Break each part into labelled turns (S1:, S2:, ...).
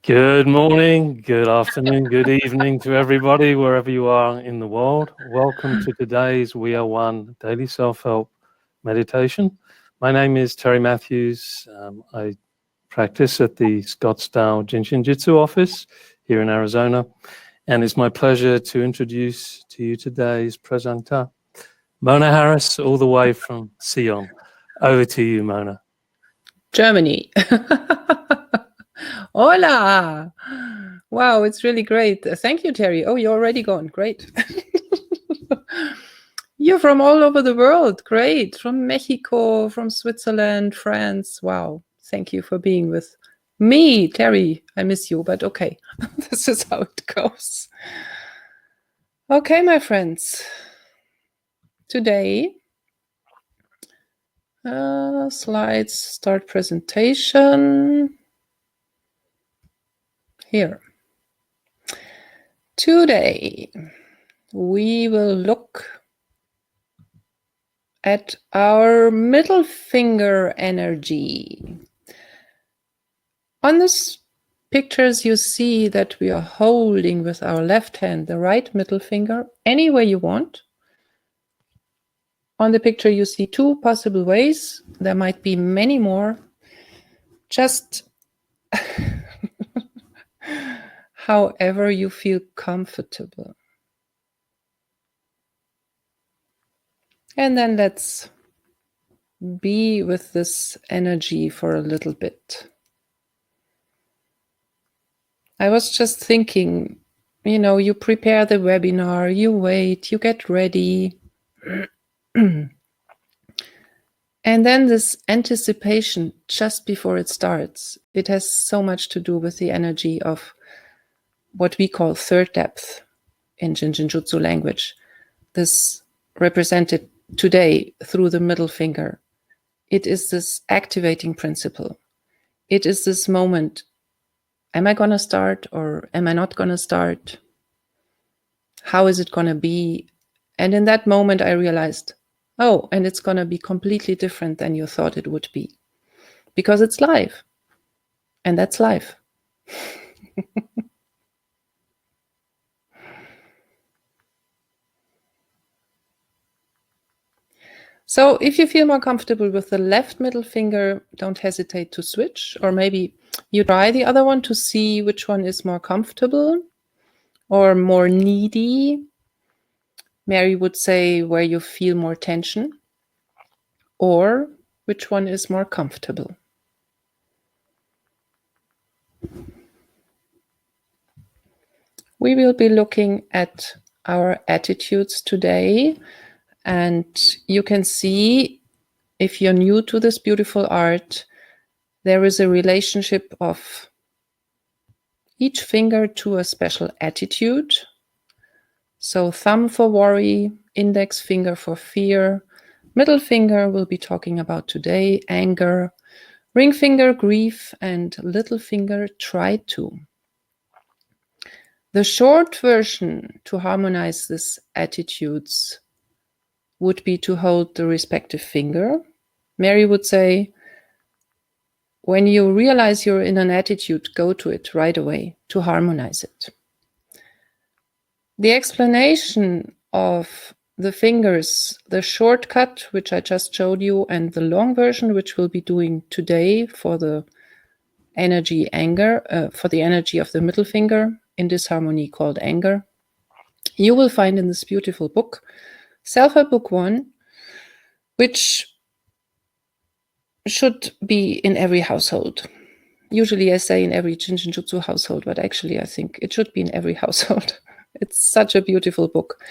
S1: Good morning, good afternoon, good evening to everybody, wherever you are in the world. Welcome to today's We Are One Daily Self-Help Meditation. My name is Terry Matthews. I practice at the Scottsdale Jin Shin Jyutsu office here in Arizona. And it's my pleasure to introduce to you today's presenter, Mona Harris, all the way from Sion. Over to you, Mona.
S2: Germany. Hola. Wow, it's really great. Thank you, Terry. Oh, you're already gone. Great. You're from all over the world. Great. From Mexico, from Switzerland, France. Wow. Thank you for being with me, Terry. I miss you, but okay. This is how it goes. Okay, my friends. Today, slides, start presentation. Here. Today, we will look at our middle finger energy. On these pictures, you see that we are holding with our left hand the right middle finger any way you want. On the picture, you see two possible ways. There might be many more. Just however you feel comfortable. And then let's be with this energy for a little bit. I was just thinking, you prepare the webinar, you wait, you get ready. And then this anticipation just before it starts, it has so much to do with the energy of what we call third depth in Jin Shin Jyutsu language. This represented today through the middle finger. It is this activating principle. It is this moment. Am I going to start or am I not going to start? How is it going to be? And in that moment, I realized, oh, and it's going to be completely different than you thought it would be. Because it's live. And that's life. So if you feel more comfortable with the left middle finger, don't hesitate to switch. Or maybe you try the other one to see which one is more comfortable or more needy. Mary would say where you feel more tension. Or which one is more comfortable. We will be looking at our attitudes today. And you can see, if you're new to this beautiful art, there is a relationship of each finger to a special attitude. So thumb for worry, index finger for fear, middle finger we'll be talking about today, anger, ring finger, grief, and little finger, try to. The short version to harmonize these attitudes would be to hold the respective finger. Mary would say, when you realize you're in an attitude, go to it right away to harmonize it. The explanation of the fingers, the shortcut, which I just showed you, and the long version, which we'll be doing today for the energy anger, for the energy of the middle finger in this harmony called anger, you will find in this beautiful book, Self-Help Book 1, which should be in every household. Usually I say in every Jin Shin Jyutsu household, but actually I think it should be in every household. It's such a beautiful book.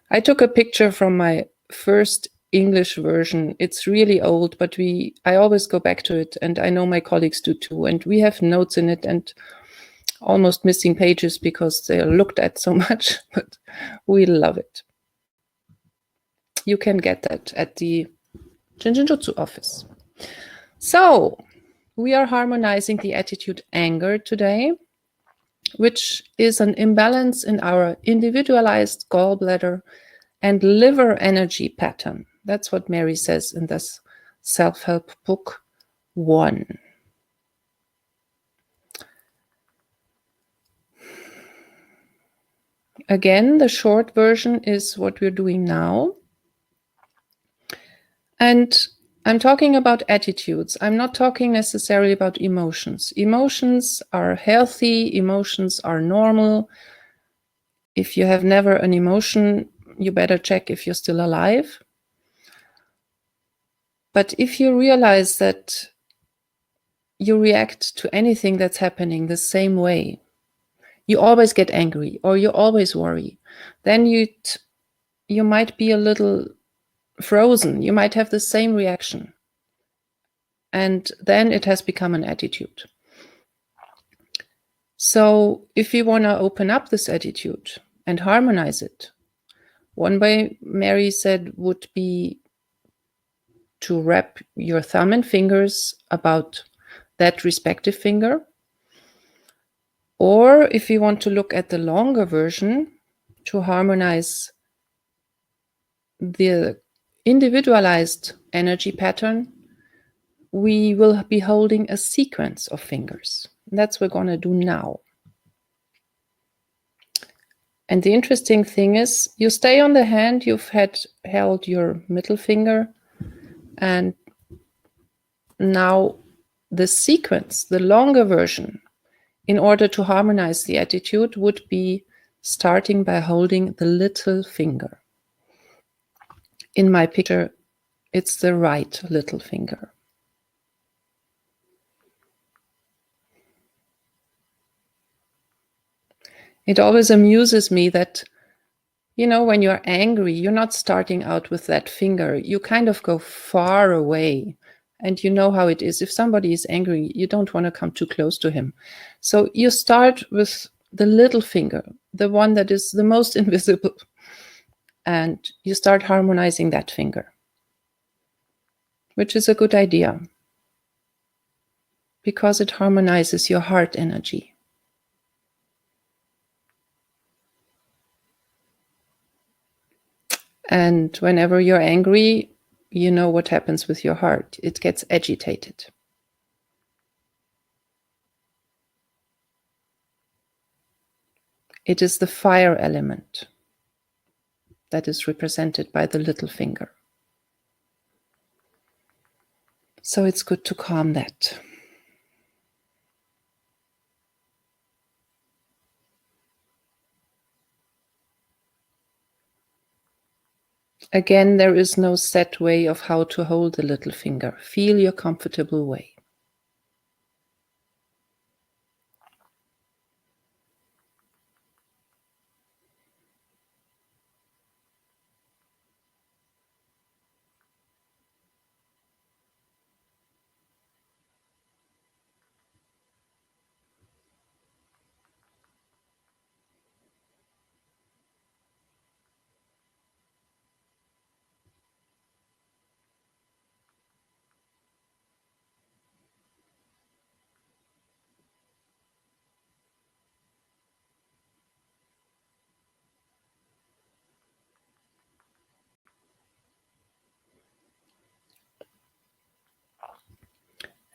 S2: I took a picture from my first English version. It's really old, but I always go back to it, and I know my colleagues do too. And we have notes in it and almost missing pages because they're looked at so much, but we love it. You can get that at the Jin Shin Jyutsu office. So, we are harmonizing the attitude anger today, which is an imbalance in our individualized gallbladder and liver energy pattern. That's what Mary says in this Self-Help Book 1. Again, the short version is what we're doing now. And I'm talking about attitudes. I'm not talking necessarily about emotions. Emotions are healthy, emotions are normal. If you have never an emotion, you better check if you're still alive. But if you realize that you react to anything that's happening the same way, you always get angry or you always worry, then you might be a little frozen. You might have the same reaction. And then it has become an attitude. So if you want to open up this attitude and harmonize it, one way Mary said would be to wrap your thumb and fingers about that respective finger. Or if you want to look at the longer version, to harmonize the individualized energy pattern, we will be holding a sequence of fingers. That's what we're going to do now. And the interesting thing is, you stay on the hand, you've held your middle finger, and now the sequence, the longer version, in order to harmonize the attitude, would be starting by holding the little finger. In my picture, it's the right little finger. It always amuses me that, when you're angry, you're not starting out with that finger. You kind of go far away. And you know how it is. If somebody is angry, you don't want to come too close to him. So you start with the little finger, the one that is the most invisible. And you start harmonizing that finger, which is a good idea because it harmonizes your heart energy. And whenever you're angry, you know what happens with your heart. It gets agitated. It is the fire element that is represented by the little finger. So it's good to calm that. Again, there is no set way of how to hold the little finger. Feel your comfortable way.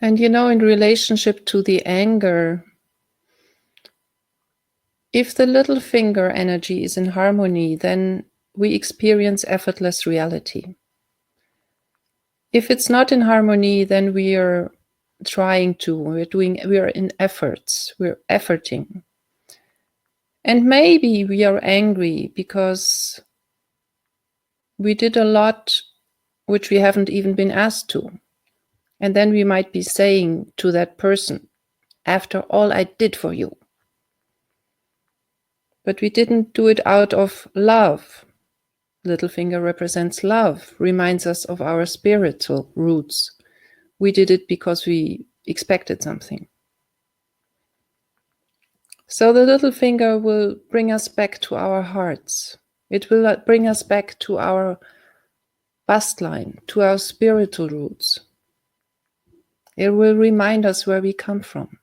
S2: And in relationship to the anger, if the little finger energy is in harmony, then we experience effortless reality. If it's not in harmony, then we are in efforts, we're efforting. And maybe we are angry because we did a lot which we haven't even been asked to. And then we might be saying to that person, after all I did for you. But we didn't do it out of love. Little finger represents love, reminds us of our spiritual roots. We did it because we expected something. So the little finger will bring us back to our hearts. It will bring us back to our bust line, to our spiritual roots. It will remind us where we come from.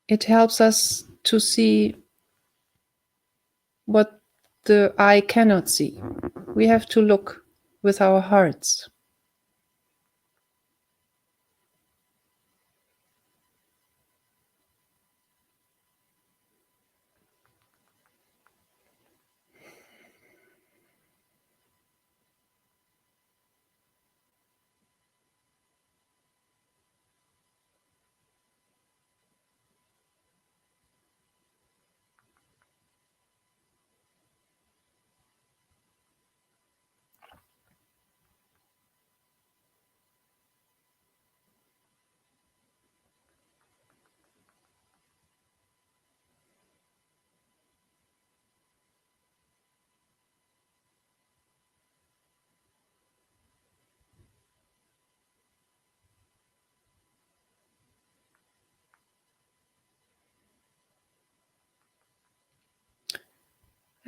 S2: It helps us to see what the eye cannot see. We have to look with our hearts.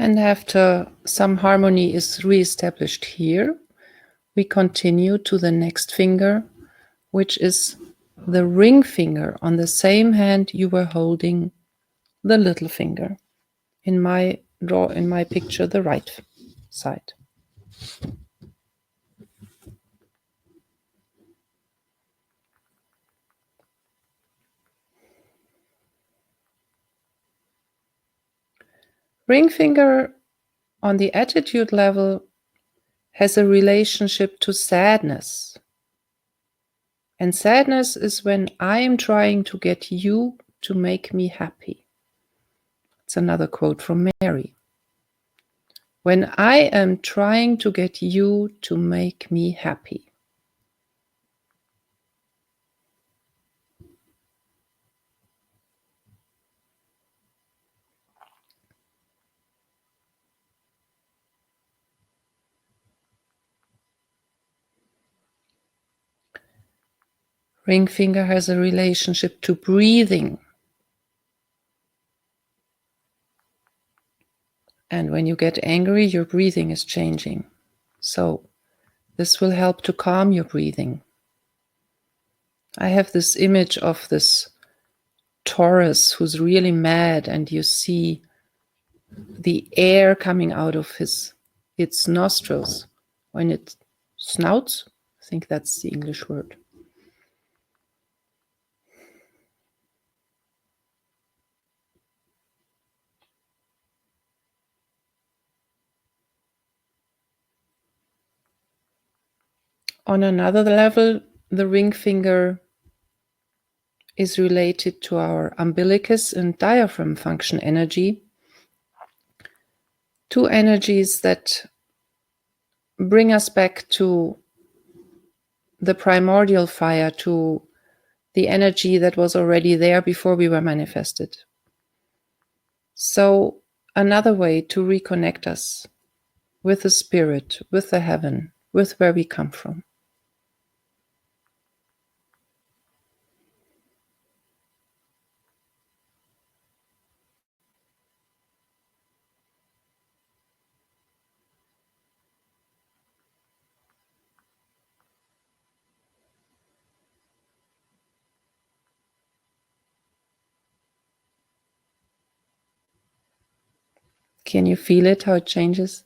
S2: And after some harmony is re-established here, we continue to the next finger, which is the ring finger on the same hand you were holding the little finger. In my picture, the right side. Ring finger on the attitude level has a relationship to sadness. And sadness is when I am trying to get you to make me happy. It's another quote from Mary. When I am trying to get you to make me happy. Ring finger has a relationship to breathing. And when you get angry, your breathing is changing. So this will help to calm your breathing. I have this image of this Taurus who's really mad, and you see the air coming out of its nostrils when it snouts. I think that's the English word. On another level, the ring finger is related to our umbilicus and diaphragm function energy, two energies that bring us back to the primordial fire, to the energy that was already there before we were manifested. So another way to reconnect us with the spirit, with the heaven, with where we come from. Can you feel it, how it changes?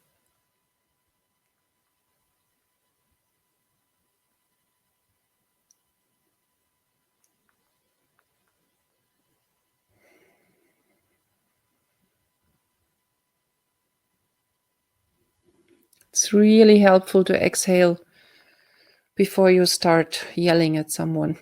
S2: It's really helpful to exhale before you start yelling at someone.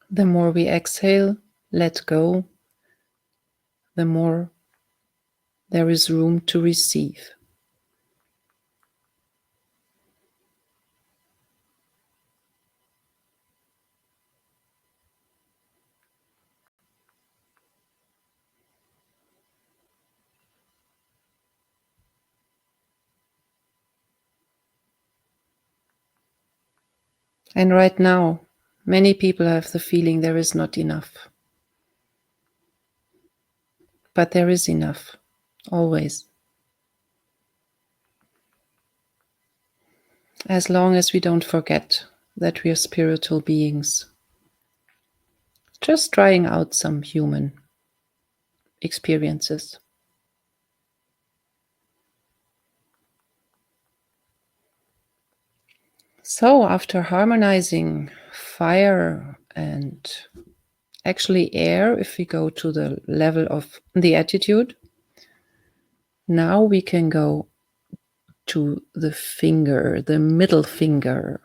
S2: The more we exhale, let go, the more there is room to receive. And right now, many people have the feeling there is not enough. But there is enough, always. As long as we don't forget that we are spiritual beings, just trying out some human experiences. So after harmonizing fire and actually air, if we go to the level of the attitude, now we can go to the finger, the middle finger.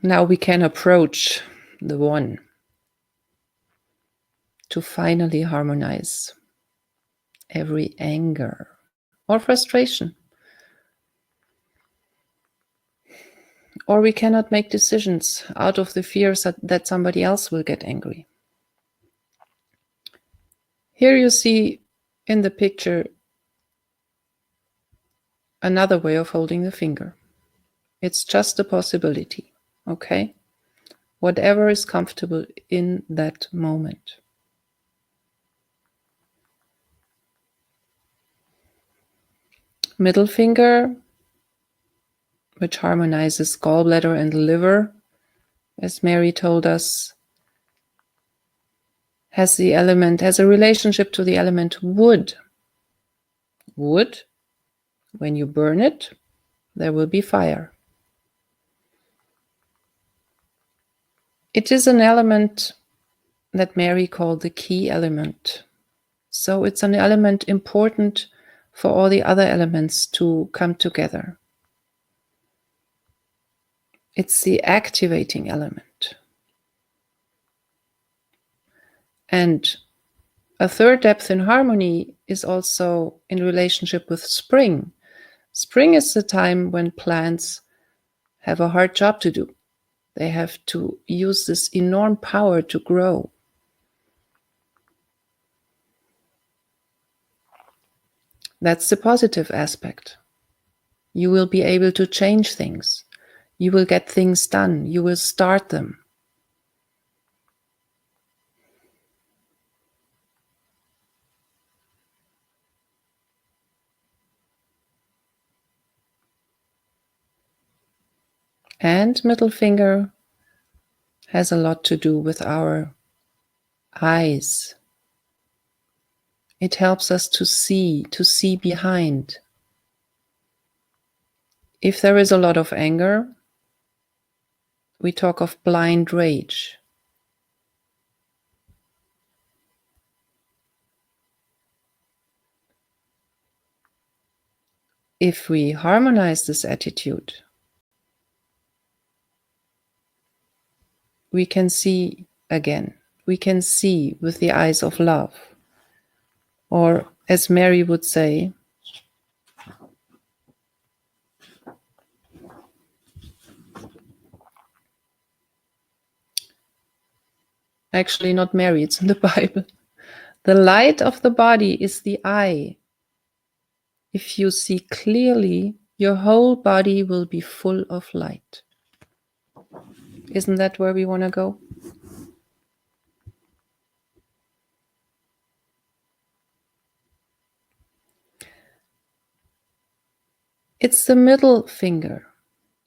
S2: Now we can approach the one to finally harmonize every anger or frustration. Or we cannot make decisions out of the fears that somebody else will get angry. Here you see in the picture another way of holding the finger. It's just a possibility, okay? Whatever is comfortable in that moment. Middle finger, which harmonizes gallbladder and liver, as Mary told us, has a relationship to the element wood. Wood, when you burn it, there will be fire. It is an element that Mary called the key element. So it's an element important for all the other elements to come together. It's the activating element. And a third depth in harmony is also in relationship with spring. Spring is the time when plants have a hard job to do. They have to use this enormous power to grow. That's the positive aspect. You will be able to change things. You will get things done. You will start them. And middle finger has a lot to do with our eyes. It helps us to see behind. If there is a lot of anger, we talk of blind rage. If we harmonize this attitude, we can see again. We can see with the eyes of love. Or as Mary would say, actually not Mary, it's in the Bible. The light of the body is the eye. If you see clearly, your whole body will be full of light. Isn't that where we want to go? It's the middle finger.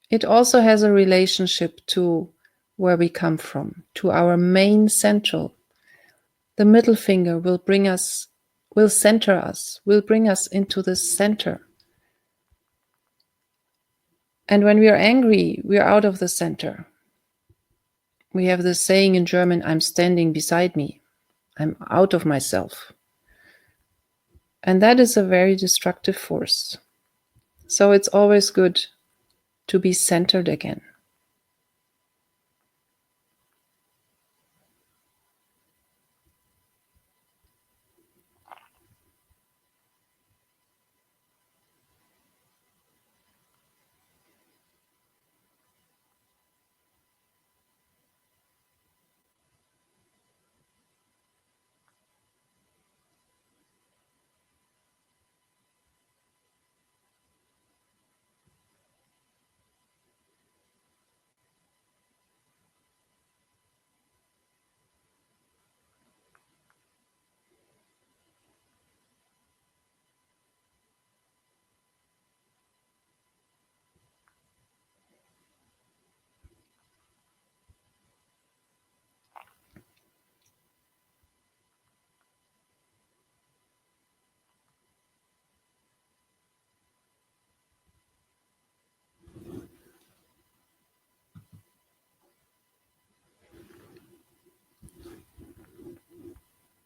S2: It also has a relationship to where we come from, to our main central. The middle finger will center us, will bring us into the center. And when we are angry, we are out of the center. We have this saying in German, I'm standing beside me. I'm out of myself. And that is a very destructive force. So it's always good to be centered again.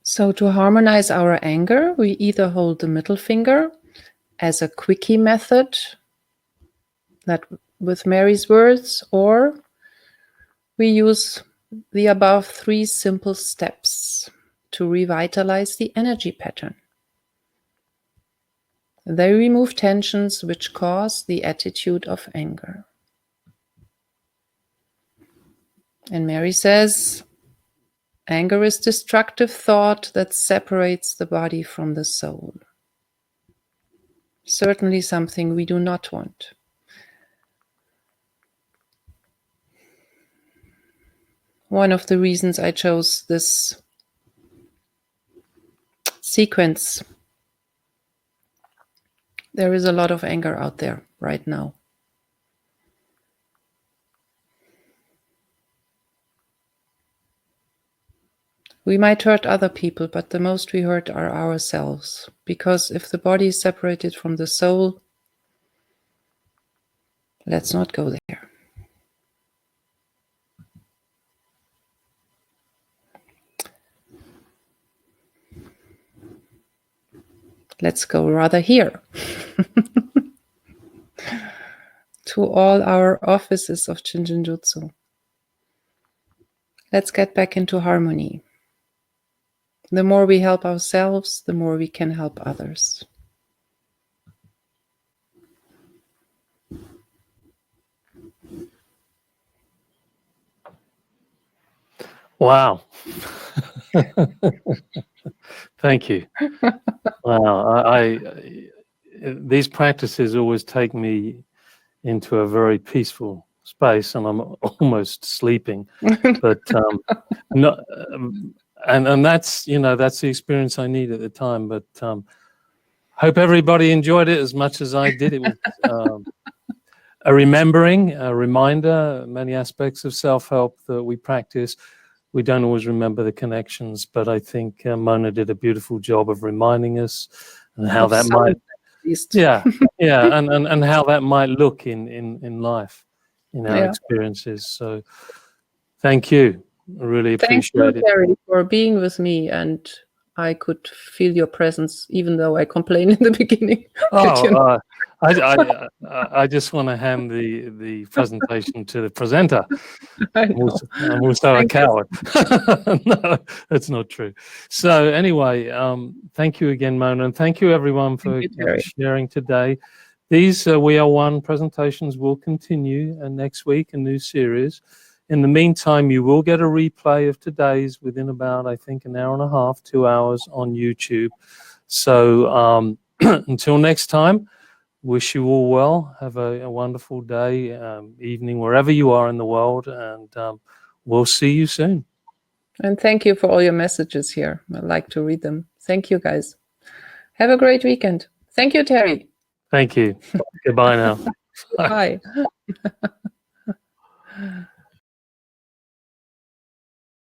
S2: So to harmonize our anger, we either hold the middle finger as a quickie method, that with Mary's words, or we use the above 3 simple steps to revitalize the energy pattern. They remove tensions which cause the attitude of anger. And Mary says, anger is destructive thought that separates the body from the soul. Certainly something we do not want. One of the reasons I chose this sequence, there is a lot of anger out there right now. We might hurt other people, but the most we hurt are ourselves. Because if the body is separated from the soul, let's not go there. Let's go rather here. To all our offices of Jin Shin Jyutsu. Let's get back into harmony. The more we help ourselves, the more we can help others.
S1: Wow. Thank you. Wow. These practices always take me into a very peaceful space, and I'm almost sleeping. But no, and that's that's the experience I need at the time. But hope everybody enjoyed it as much as I did. It was a remembering, a reminder, many aspects of self-help that we practice. We don't always remember the connections, but I think Mona did a beautiful job of reminding us and how that might, and how that might look in life, in our experiences. So, thank you. I really appreciate it.
S2: Thank you, Terry, for being with me, and I could feel your presence, even though I complained in the beginning.
S1: I just want to hand the presentation to the presenter. I'm also a coward. No, that's not true. So anyway, thank you again, Mona, and thank you everyone for sharing today. These We Are One presentations will continue, and next week a new series. In the meantime, you will get a replay of today's within about, I think, an hour and a half, 2 hours on YouTube. So until next time, wish you all well. Have a wonderful day, evening, wherever you are in the world, and we'll see you soon.
S2: And thank you for all your messages here. I like to read them. Thank you, guys. Have a great weekend. Thank you, Terry.
S1: Thank you. Goodbye now.
S2: Bye.